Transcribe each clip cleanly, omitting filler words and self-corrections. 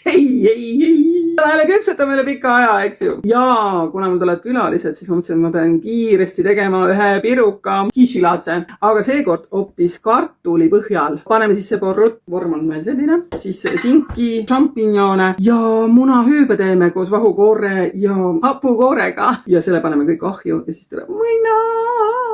ei. Lähele küpsetame üle pika aja, eks ju. Ja kuna mul tulevad külalised, siis ma mõtlesin, et ma pean kiiresti tegema ühe piruka kishilatse. Aga seekord hoopis kartuli põhjal. Paneme siis see porrut, vorm on meil selline. Siis sinki, šampignone ja munahüübe teeme koos vahukoore ja hapukoorega. Ja selle paneme kõik ahju ja siis tuleb mõina.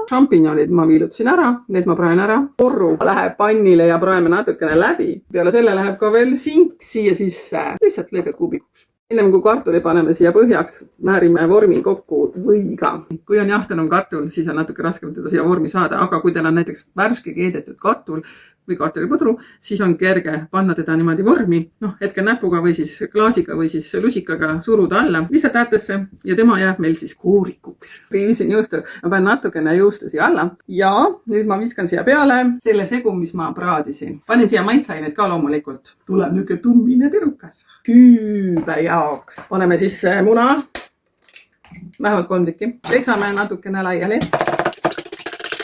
Šampignonid ma viilutasin ära, need ma praen ära. Porru läheb pannile ja praeme natukene läbi. Peale selle läheb ka veel sink siia sisse. Lihtsalt lõigad kuubikuks. Ennem kui kartuli paneme siia põhjaks, määrime vormi kokku võiga. Kui on jahtunud kartul, siis on natuke raskem teda siia vormi saada, aga kui teil on näiteks värske keedetud kartul või kartulipudru, siis on kerge panna teda niimoodi vormi, hetkel näpuga või siis klaasiga või siis lusikaga suruda alla, lihtsalt äärtesse ja tema jääb meil siis koorikuks. Riivisin juustu, ma panen natukene juustu siia alla ja nüüd ma viskan siia peale selle segu, mis ma praadisin. Panin siia maitseaineid ka loomulikult. Tuleb niisugune tummine pirukas. Hüübe jaoks. Paneme siis muna, vähemalt 3 tükki. Peksame natukene laiali.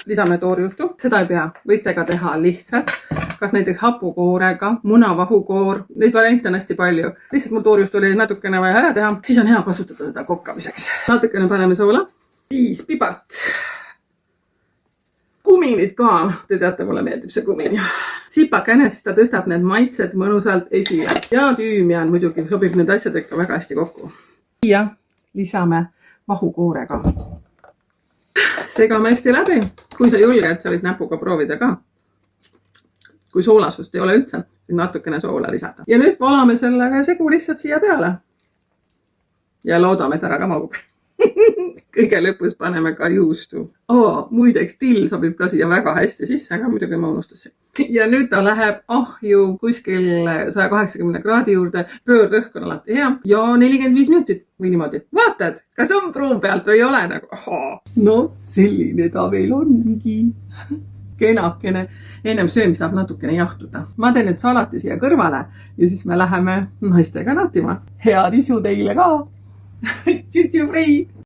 Lisame toorjuustu, seda ei pea, võite ka teha lihtsalt, kas näiteks hapukoorega, munavahukoor, neid variante on hästi palju. Lihtsalt mul toorjuust oli natukene vaja ära teha, siis on hea kasutada seda kokkamiseks. Natukene paneme soola, siis pibart. Kuminid ka, te teate, mulle meeldib see kumin. Sipakene, siis ta tõstab need maitsed mõnusalt esile. Ja tüümian muidugi sobib need asjad ikka väga hästi kokku. Ja lisame vahukoorega. Segame hästi läbi. Kui sa julged, sa võid näpuga proovida ka. Kui soolasust ei ole üldse, siis natukene soola lisada. Ja nüüd valame selle segu lihtsalt siia peale. Ja loodame, et ära ka mahub. Kõige lõpus paneme ka juustu. Muideks till sobib ka siia väga hästi sisse, aga muidugi ma unustasin. Ja nüüd ta läheb ahju kuskil 180 kraadi juurde, pöördõhk on alati hea ja 45 minutit või niimoodi. Vaatad, kas on pruun pealt või ei ole nagu? No selline ta veel ongi. Kenakene. Ennem söömist tahab natukene jahtuda. Ma teen nüüd salati siia kõrvale ja siis me läheme naistega nautima. Head isu teile ka! Tšütšü frei!